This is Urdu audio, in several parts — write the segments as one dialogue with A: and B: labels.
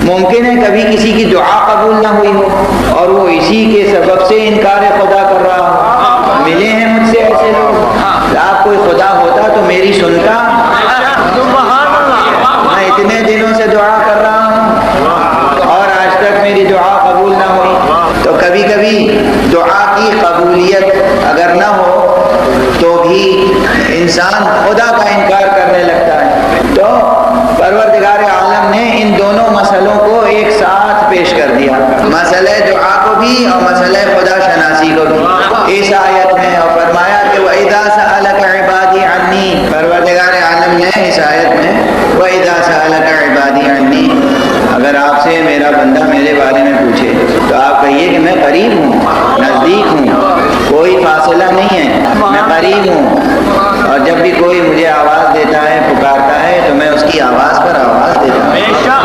A: ممکن ہے کبھی کسی کی دعا قبول نہ ہوئی ہو اور وہ اسی کے سبب سے انکار خدا کر رہا ہو. ملے ہیں مجھ سے ایسے لوگ. آپ کوئی خدا ہوتا تو میری سنتا. میں اتنے دنوں سے دعا کر رہا ہوں اور آج تک میری دعا قبول نہ ہوئی. تو کبھی کبھی دعا کی قبولیت اگر نہ ہو تو بھی انسان خدا کا انکار کرنے لگتا ہے. تو پروردگار عالم نے ان دونوں مسئلوں کو ایک ساتھ پیش کر دیا، مسئلہ دعا کو بھی اور مسئلہ خدا شناسی کو بھی اس آیت میں، اور فرمایا کہ وَإِذَا سَأَلَكَ عِبَادِي عَنِّي. پروردگار عالم نے اس آیت میں وَإِذَا سَأَلَكَ عِبَادِي عَنِّي، اگر آپ سے میرا بندہ میرے بارے میں پوچھے تو آپ کہیے کہ میں قریب ہوں، نزدیک ہوں، کوئی فاصلہ نہیں ہے، میں قریب ہوں. اور جب بھی کوئی مجھے آواز دیتا ہے، پکارتا ہے، تو میں اس کی آواز پر آواز دیتا ہوں.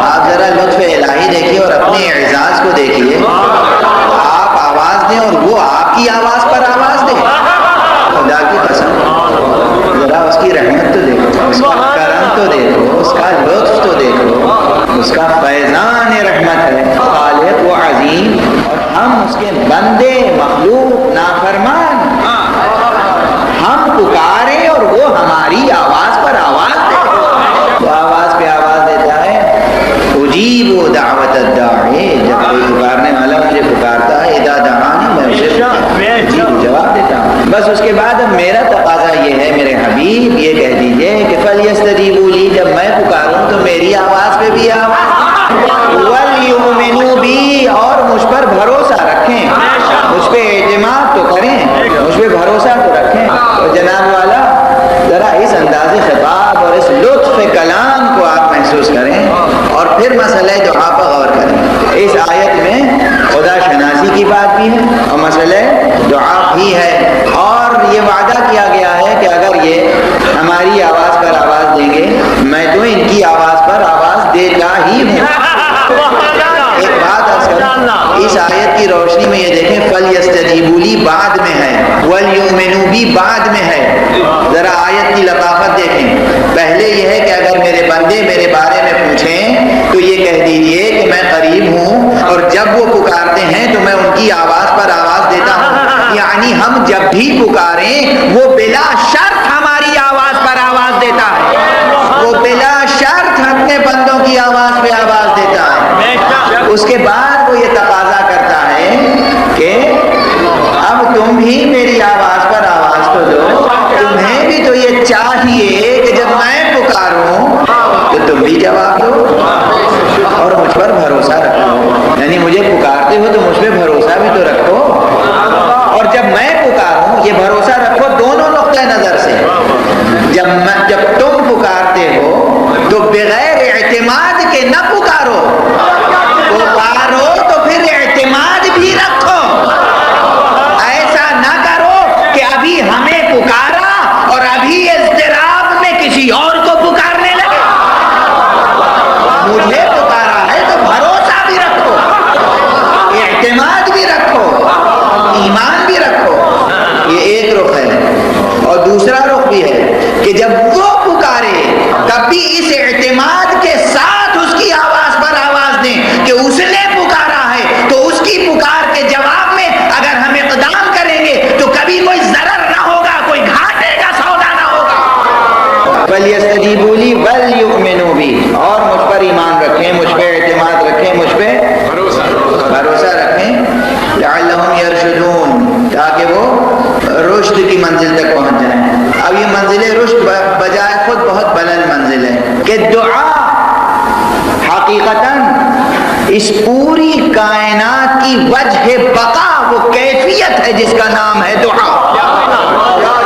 A: آپ ذرا لطف الہی دیکھیے اور اپنے اعزاز کو دیکھیے. آپ آواز دیں اور وہ آپ کی آواز پر آواز دے. خدا کی قسم، ذرا اس کی رحمت تو دیکھو، اس کا کرم تو دیکھو، اس کا لطف تو دیکھو، اس کا فیضان رحمت ہے. خالق و عظیم، اور ہم اس کے بندے، مخلوق، نافرمان. ہم پکارے اور وہ ہماری آواز پر آواز دے. وہ آواز پہ آواز دیتا ہے. اجیب دعوت الداعی، جب کوئی پکارنے والا مجھے پکارتا ہے، اذا دعانی، میں اسے جواب دیتا ہوں. بس اس کے بعد اب میرا تقاضا یہ ہے میرے حبیب، یہ کہہ دیجئے کہ فَلْيَسْتَجِيبُوا لِي، جب میں پکاروں تو میری آواز پہ بھی آواز، وَلْيُؤْمِنُوا بِي، اور مجھ پر بھروسہ رکھیں، مجھ پہ اعتماد تو کریں، مجھ پہ بھروسہ تو رکھیں. تو جناب والا ذرا اس انداز خطاب اور اس لطف کلام کو آپ محسوس کریں اور پھر مسئلہ دعا پر غور کریں. اس آیت میں خدا شناسی کی بات بھی ہے اور مسئلہ دعا بھی ہے، اور یہ وعدہ کیا گیا ہے کہ اگر یہ ہماری آواز پر آواز دیں گے میں تو ان کی آواز پر آواز دیتا ہی ہوں. ایک بات اس آیت کی روشنی میں یہ دیکھیں، فَلْيَسْتَجِيبُوا لِي بعد میں ہے، وَلْيُؤْمِنُوا بِي بعد میں ہے. ذرا آیت کی لطافت دیکھیں. پہلے یہ ہے کہ اگر میرے بندے میرے بارے میں پوچھیں تو یہ کہہ دیجئے کہ میں قریب ہوں، اور جب وہ پکارتے ہیں تو میں ان کی آواز پر آواز دیتا ہوں. یعنی ہم جب بھی پکاریں وہ بلا شرط ہماری آواز پر آواز دیتا ہے، وہ بلا شرط اپنے بندوں کی آواز پہ آواز دیتا ہے. اس کے بعد وہ یہ تقاضا کرتا ہے کہ اب تم بھی میری آواز پر آواز تو دو. تمہیں بھی تو یہ چاہیے کہ جب میں پکاروں تو تم بھی جواب دو اور مجھ پر بھروسہ رکھو. یعنی مجھے پکارتے ہو تو مجھ پہ بھروسہ بھی تو رکھو، اور جب میں پکاروں یہ بھروسہ رکھو دونوں نقطۂ نظر سے. جب تم پکارتے ہو تو بغیر اعتماد کے نہ پکارو، پکارو تو پھر اعتماد بھی رکھو. ایسا نہ کرو کہ ابھی ہمیں پکارا اور ابھی اضطراب میں کسی اور کو پکارنے لگے. مجھے پکارا ہے تو بھروسہ بھی رکھو، اعتماد بھی رکھو، ایمان بھی رکھو. یہ ایک رخ ہے. اور دوسرا رخ بھی ہے کہ جب وہ پکارے تب بھی اس اعتماد کے ساتھ اس کی آواز پر آواز دیں کہ اس نے پکارا ہے تو اس کی پکار کے جواب میں اگر ہم اقدام کریں گے تو کبھی کوئی ضرر نہ ہوگا، کوئی گھاٹے کا سودا نہ ہوگا. فَلْيَسْتَجِيبُوا لِي وَلْيُؤْمِنُوا بِي، اور مجھ پر ایمان رکھیں، مجھ پہ اعتماد رکھیں، مجھ پہ بھروسہ رکھیں. لَعَلَّهُمْ يَرْشُدُونَ، تاکہ وہ رشد کی منزل تک پہنچ جائیں. اب یہ منزل رشد بجائے خود بہت بلند منزل ہے کہ دعا حقیقتاً اس پوری کائنات کی وجہ بقا، وہ کیفیت ہے جس کا نام ہے دعا.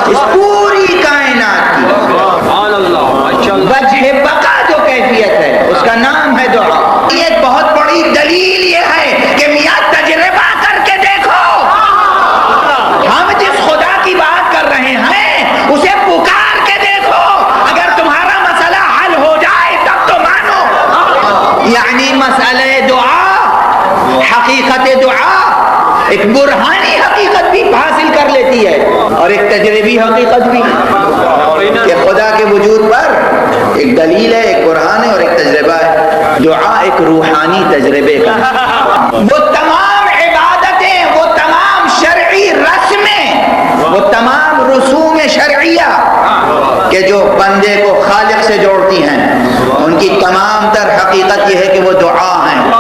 A: اس پوری کائنات کی وجہ بقا جو کیفیت ہے اس کا نام ہے دعا. ایک بہت بڑی دلیل یہ ہے کہ میاں تجربہ کر کے دیکھو، ہم جس خدا کی بات کر رہے ہیں اسے پکار کے دیکھو، اگر تمہارا مسئلہ حل ہو جائے تب تو مانو. یعنی مسئلہ دعا، حقیقت دعا ایک برہانی حقیقت بھی حاصل کر لیتی ہے اور ایک تجربی حقیقت بھی، کہ خدا کے وجود پر ایک دلیل ہے، ایک برہان ہے اور ایک تجربہ ہے. دعا ایک روحانی تجربے کا، وہ تمام عبادتیں، وہ تمام شرعی رسمیں، وہ تمام رسوم شرعیہ کہ جو بندے کو خالق سے جوڑتی ہیں، ان کی تمام تر حقیقت یہ ہے کہ وہ دعا ہیں،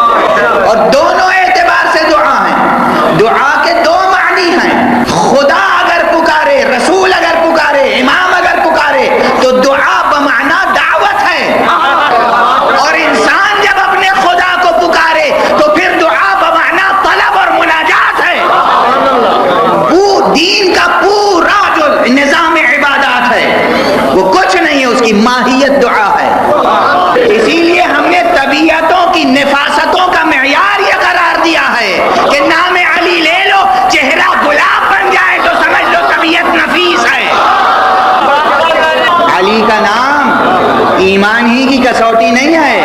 A: اور دونوں اعتبار سے دعا ہیں۔ دعا کے دو معنی ہیں، خدا اگر پکارے، رسول اگر پکارے، امام اگر پکارے تو دعا بمعنی دعوت ہے، اور انسان جب اپنے خدا کو پکارے تو پھر دعا بمعنی طلب اور مناجات ہے۔ وہ دین کا پورا جو نظام عبادات ہے وہ کچھ نہیں ہے، اس کی ماہیت دعا ہے۔ اسی لیے ہم نے طبیعتوں کی نفاستوں کا معیار یہ قرار دیا ہے کہ نام علی لے لو، چہرہ گلاب بن جائے تو سمجھ لو طبیعت نفیس ہے۔ علی کا نام ایمان ہی کی کسوٹی نہیں ہے،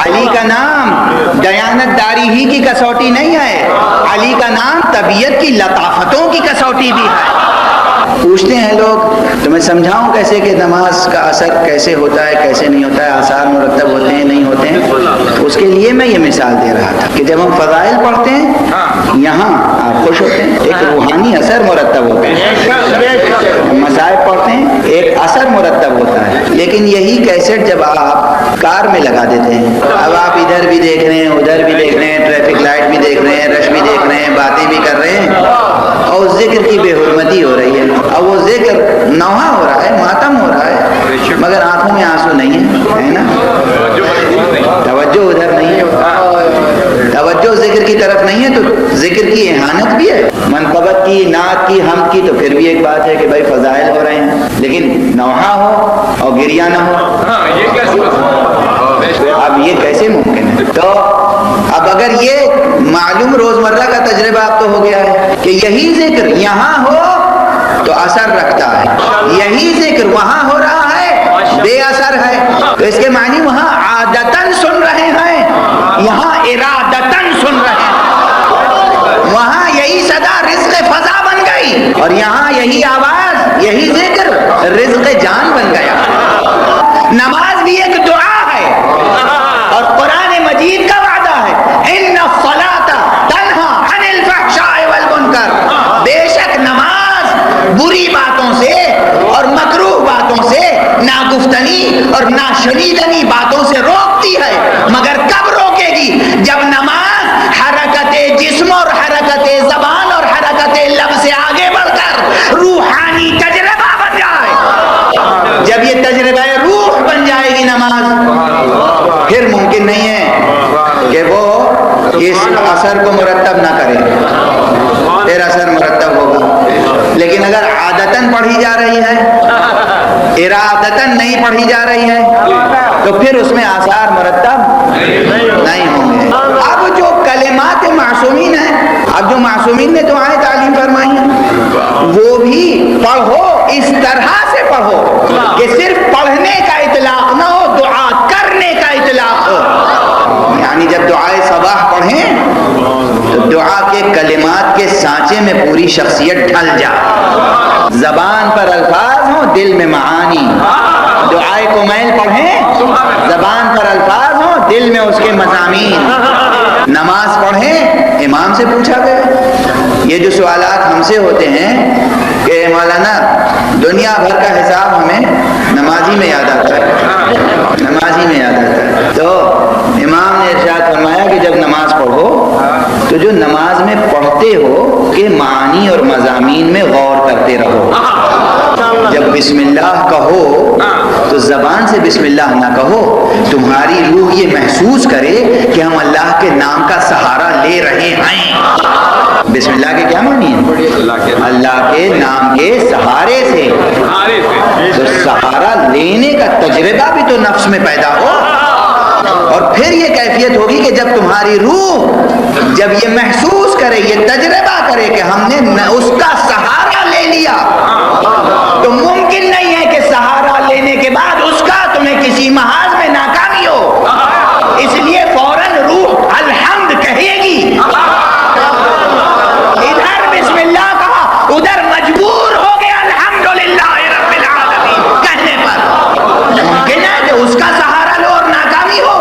A: علی کا نام دیانت داری ہی کی کسوٹی نہیں ہے، علی کا نام طبیعت کی لطافتوں کی کسوٹی بھی ہے۔ پوچھتے ہیں لوگ تو میں سمجھاؤں کیسے کہ نماز کا اثر کیسے ہوتا ہے، کیسے نہیں ہوتا ہے، آثار مرتب ہوتے ہیں نہیں ہوتے ہیں۔ اس کے لیے میں یہ مثال دے رہا تھا کہ جب ہم فضائل پڑھتے ہیں یہاں آپ خوش ہوتے ہیں، ایک روحانی اثر مرتب ہوتا ہے، مصائب پڑھتے ہیں ایک اثر مرتب ہوتا ہے، لیکن یہی کیسٹ جب آپ کار میں لگا دیتے ہیں، اب آپ ادھر بھی دیکھ رہے ہیں ادھر بھی دیکھ رہے ہیں، ٹریفک لائٹ بھی دیکھ رہے ہیں، رش بھی دیکھ رہے ہیں، باتیں بھی کر رہے ہیں، اور ذکر کی بے حرمتی ہو رہی ہے، اب وہ ذکر نوحہ ہو رہا ہے، ماتم ہو رہا ہے، مگر آنکھوں میں آنسو نہیں ہے نا، توجہ ادھر نہیں ہے، توجہ ذکر کی طرف نہیں ہے، تو ذکر کی اہانت بھی ہے، منقبت کی، نعت کی، حمد کی، تو پھر بھی ایک بات ہے کہ بھائی فضائل ہو رہے ہیں، لیکن نوحہ ہو اور گریہ نہ ہو، اب یہ کیسے ممکن ہے؟ تو اب اگر یہ معلوم روزمرہ کا تجربہ اب تو ہو گیا ہے کہ یہی ذکر یہاں ہو تو اثر رکھتا ہے، یہی ذکر وہاں ہو رہا ہے بے اثر ہے، تو اس کے معنی وہاں عادتاً سن رہے ہیں، یہاں ارادتاً سن رہے ہیں، وہاں یہی صدا رزق فضا بن گئی اور یہاں یہی آواز، یہی ذکر رزق جان بن گیا۔ نماز بھی ایک دعا ہے اور قرآن مجید کا وعدہ ہے، ان الصلاۃ تنہی عن الفحشاء والمنکر، بے شک نماز بری باتوں سے اور مکروہ باتوں سے، ناگفتنی اور ناشنیدنی باتوں سے روکتی ہے، مگر کب روکے گی؟ جب نماز حرکت جسم اور حرکت زبان اور حرکت لب سے آگے بڑھ کر روحانی تجربہ بن جائے، جب یہ تجربہ روح بن جائے گی نماز، پھر ممکن نہیں ہے کہ وہ اس اثر کو مرتب نہ کرے، پھر اثر مرتب ہوگا، لیکن اگر عادتاً پڑھی جا رہی ہے، ارادتاً نہیں پڑھی جا رہی ہے، تو پھر اس میں آثار مرتب نہیں ہوں گے۔ اب جو کلمات معصومین ہیں، اب جو معصومین نے دعائیں تعلیم فرمائی ہیں، وہ بھی پڑھو، اس طرح سے پڑھو کہ صرف پڑھنے کا اطلاق نہ ہو، دعا کرنے کا اطلاق ہو، یعنی جب دعائے صباح پڑھیں تو دعا کے کلمات کے سانچے میں پوری شخصیت ڈھل جائے، زبان پر الفاظ ہوں دل میں معانی، دعائے کمیل پڑھیں زبان پر الفاظ ہوں دل میں اس کے مضامین، نماز پڑھیں امام سے پوچھا گیا، یہ جو سوالات ہم سے ہوتے ہیں کہ مولانا دنیا بھر کا حساب ہمیں نمازی میں یاد آتا ہے، نمازی میں یاد آتا ہے، تو امام نے ارشاد فرمایا کہ جب نماز پڑھو تو جو نماز میں پڑھتے ہو کہ معانی اور مضامین میں غور کرتے رہو، جب بسم اللہ کہو تو زبان سے بسم اللہ نہ کہو، تمہاری روح یہ محسوس کرے کہ ہم اللہ کے نام کا سہارا لے رہے ہیں۔ بسم اللہ کے کیا معنی ہے؟ اللہ کے نام کے سہارے سے، تو سہارا لینے کا تجربہ بھی تو نفس میں پیدا ہو، اور پھر یہ کیفیت ہوگی کہ جب تمہاری روح جب یہ محسوس کرے، یہ تجربہ کرے کہ ہم نے اس کا سہارا لے لیا، تو ممکن نہیں ہے کہ سہارا لینے کے بعد اس کا تمہیں کسی محاذ میں ناکامی ہو، اس لیے فوراً روح الحمد کہے گی، ادھر بسم اللہ کہا ادھر مجبور ہو گیا الحمدللہ رب العالمین کہنے پر، ممکن ہے کہ اس کا سہارا لو اور ناکامی ہو،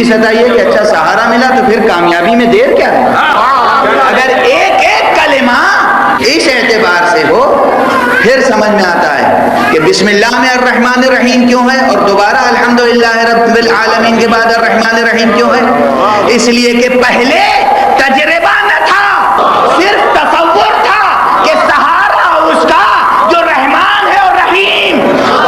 A: ستائی ہے کہ اچھا سہارا ملا تو پھر کامیابی میں دیر کیا ہے؟ اگر ایک ایک کلمہ اس اعتبار سے ہو پھر سمجھ میں آتا ہے کہ بسم اللہ میں الرحمن الرحیم کیوں ہے اور دوبارہ الحمدللہ رب العالمین کے بعد الرحمن الرحیم کیوں ہے؟ اس لیے کہ پہلے تجربہ نہ تھا، صرف تصور تھا کہ سہارا اس کا جو رحمان ہے اور رحیم،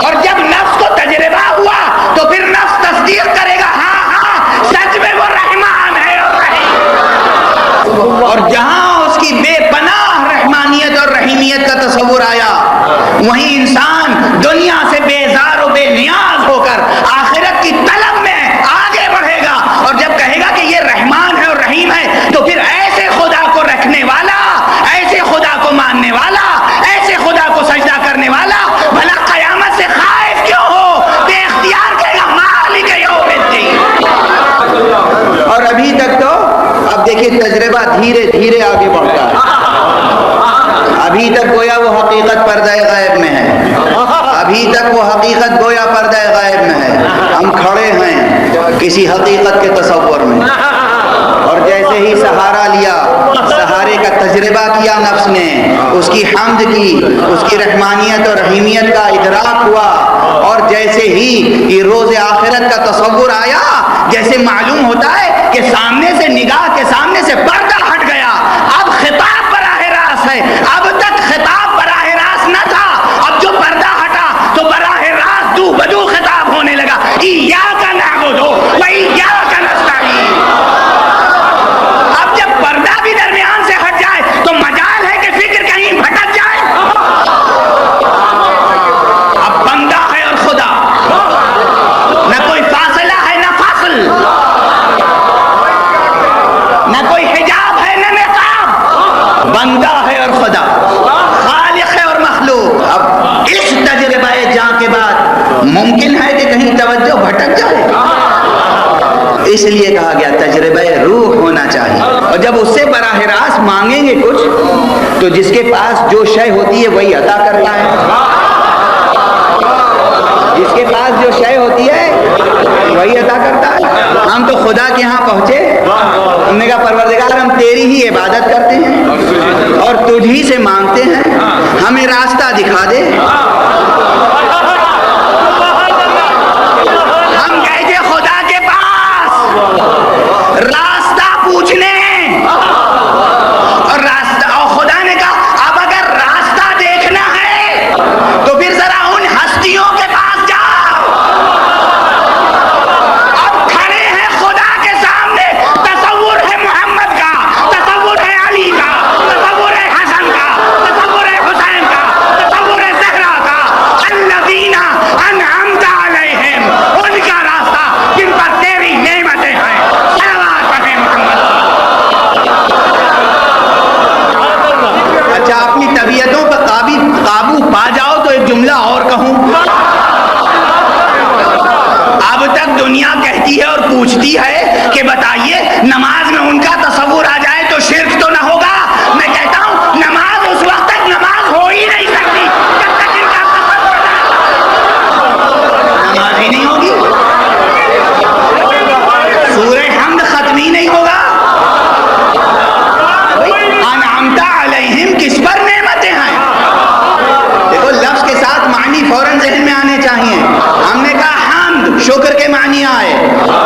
A: اور جب نفس کو تجربہ ہوا تو پھر نفس تصدیق کرے گا ہاں ہاں سچ میں وہ رحمان ہے اور رحیم، اور جہاں اس کی بے پناہ رحمانیت اور رحیمیت کا تصور آیا وہیں انسان دنیا سے بیزار و بے نیاز ہو کر آخرت کی طلب میں آگے بڑھے گا، اور جب کہے گا کہ یہ رحمان ہے اور رحیم ہے تو پھر ایسے خدا کو رکھنے والا، ایسے خدا کو ماننے والا، ایسے خدا کو سجدہ کرنے والا بھلا قیامت سے خائف کیوں ہو؟ بے اختیار کہے گا مالک یوم الدین۔ اور ابھی تک تو اب دیکھیے تجربہ دھیرے دھیرے آگے بڑھتا ہے، ابھی تک گویا وہ حقیقت پردہ غائب میں ہے، ابھی تک وہ حقیقت گویا پردہ غائب میں ہے، ہم کھڑے ہیں کسی حقیقت کے تصور میں، اور جیسے ہی سہارا لیا، سہارے کا تجربہ کیا نفس نے، اس کی حمد کی، اس کی رحمانیت اور رحیمیت کا ادراک ہوا، اور جیسے ہی یہ روز آخرت کا تصور آیا، جیسے معلوم ہوتا ہے کہ سامنے سے نگاہ کے سامنے سے پردہ ہٹ گیا، اب خطاب براہ راست ہے، اب تک خطاب براہ راست نہ تھا، اب جو پردہ ہٹا تو براہ راست دو بدو خطاب ہونے لگا، ایاک نعبد و ایاک نستعین۔ اب جب پردہ بھی درمیان سے ہٹ جائے تو مجال ہے کہ فکر کہیں بھٹک جائے۔ اب بندہ ہے اور خدا، نہ کوئی فاصلہ ہے نہ فاصل، نہ کوئی حجاب ہے نہ نقاب، بندہ ہے اور خدا، خالق ہے اور مخلوق۔ اب اس تجربہ جاں کے بعد ممکن ہے کہ کہیں توجہ بھٹک جائے، اس لیے کہا گیا تجربہ روح ہونا چاہیے، اور جب اس سے براہ راست مانگیں گے کچھ تو جس کے پاس جو شے ہوتی ہے وہی عطا کرتا ہے، جس کے پاس جو شے ہوتی ہے وہی عطا کرتا ہے۔ ہم تو خدا کے ہاں پہنچے، ہم نے کہا پروردگار ہم تیری ہی عبادت کرتے ہیں اور تجھ ہی سے مانگتے ہیں، ہمیں راستہ دکھا دے۔ ہم گئے تھے خدا کے پاس راستہ پوچھنے، اور راستہ، اور خدا نے کہا اب اگر راستہ دیکھنا ہے تو پھر ذرا ان ہستیوں کے پاس جاؤ۔ اب کھڑے ہیں خدا کے سامنے، تصور ہے محمد کا، تصور ہے علی کا، تصور ہے حسن کا، تصور ہے حسین کا، تصور ہے زہرا کا، الذین انعمت علیہم، ان کا راستہ جن پر تیری نعمتیں ہیں، صلوات پڑھیں محمد۔ اچھا اپنی طبیعتوں پر قابو پا جاؤ تو ایک جملہ اور کہوں، اب تک دنیا کہتی ہے اور پوچھتی ہے کہ بتائیے نماز میں ان کا تصور آ جائے تو شرک تو نہ ہوگا؟ میں کہتا ہوں نماز اس وقت تک نماز ہو ہی نہیں سکتی جب تک ان کا تصور نماز ہی نہیں ہوگی، سورہ حمد ختم ہی نہیں ہوگا۔ انعمت علیہم کس پر نعمتیں ہیں؟ دیکھو لفظ کے ساتھ معنی فوراً ذہن میں آنے چاہیے۔ ہم نے کہا حمد شکر کے معنی آئے،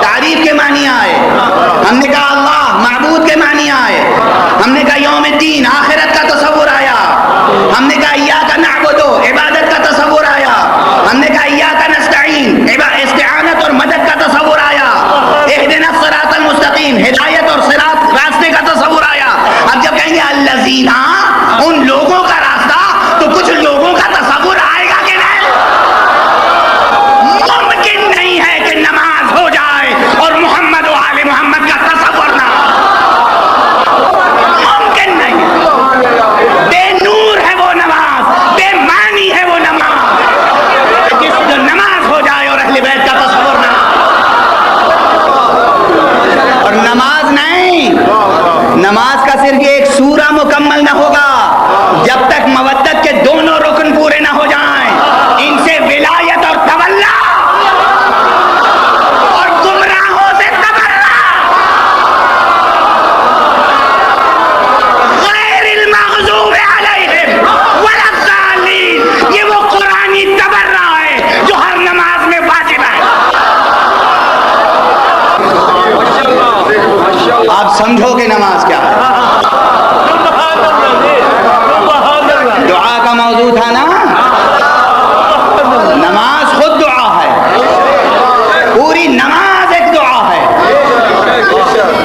A: تعریف کے معنی آئے، ہم نے کہا اللہ معبود کے معنی آئے، ہم نے کہا یوم الدین آخرت کا تصور آیا، ہم نے کہا ایاک نعبد عبادت کا تصور آیا، ہم نے کہا ایاک نستعین استعانت اور مدد کا تصور آیا، اہدنا الصراط المستقیم ہدایت اور صراط راستے کا تصور آیا۔ اب جب کہیں گے الذین ان لوگوں کا راستہ تو کچھ لوگوں کا تصور آئے گا کہ نہیں؟ ممکن نہیں ہے کہ نماز ہو جائے اور محمد و آل محمد کا تصور نہ، ممکن نہیں۔ آپ سمجھو کہ نماز کیا ہے. دعا کا موضوع تھا نا. نماز خود دعا ہے، پوری نماز ایک دعا ہے.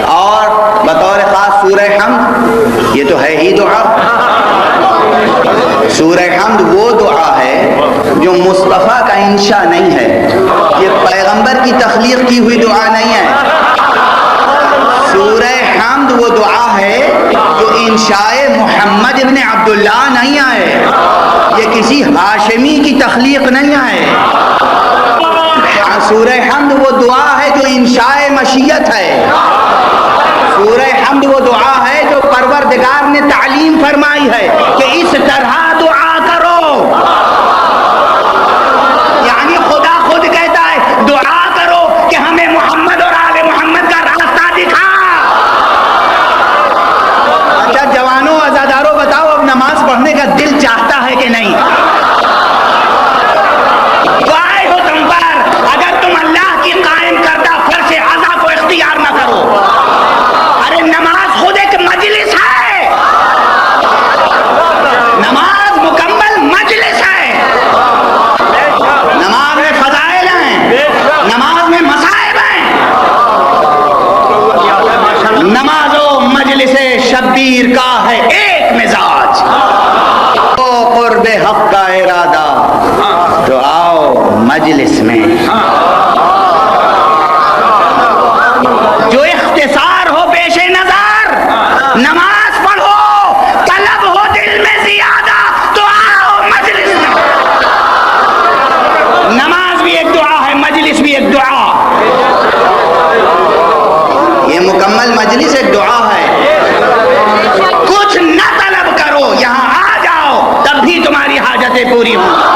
A: اور بطور خاص سورہ حمد، یہ تو ہے ہی دعا. سورہ حمد وہ دعا ہے جو مصطفیٰ کا انشاء نہیں ہے، یہ پیغمبر کی تخلیق کی ہوئی دعا نہیں ہے. سورہ حمد وہ دعا ہے جو انشاء محمد ابن عبداللہ نہیں آئے، یہ کسی ہاشمی کی تخلیق نہیں آئے. سورہ حمد وہ دعا ہے جو انشاء مشیت ہے. سورہ حمد وہ دعا ہے جو پروردگار نے تعلیم فرمائی ہے کہ اس طرح دعا کرو. یعنی خدا خود کہتا ہے دعا کرو کہ ہمیں محمد اور آل محمد کا راستہ دکھا. اچھا جوانوں عزاداروں بتاؤ، اب نماز پڑھنے کا دل چاہتا ہے کہ نہیں؟ آئے ہو تم پر، اگر تم اللہ کی قائم کردہ فرض اعضا کو اختیار نہ کرو. ارے نماز خود ایک مجلس ہے، نماز مکمل مجلس ہے. نماز میں فضائل ہیں، نماز میں مصائب ہیں. نماز و مجلس شبیر کا ہے ایک مزاج. تو قرب حق کا ارادہ تو آؤ مجلس میں. جو اختصار ہو پیش نظر، نماز پڑھو، طلب ہو دل میں زیادہ تو آؤ مجلس میں. نماز بھی ایک دعا ہے، مجلس بھی ایک دعا. یہ مکمل مجلس ایک دعا ہے. کچھ نہ طلب کرو، یہاں آ جاؤ تب بھی تمہاری حاجتیں پوری ہوں.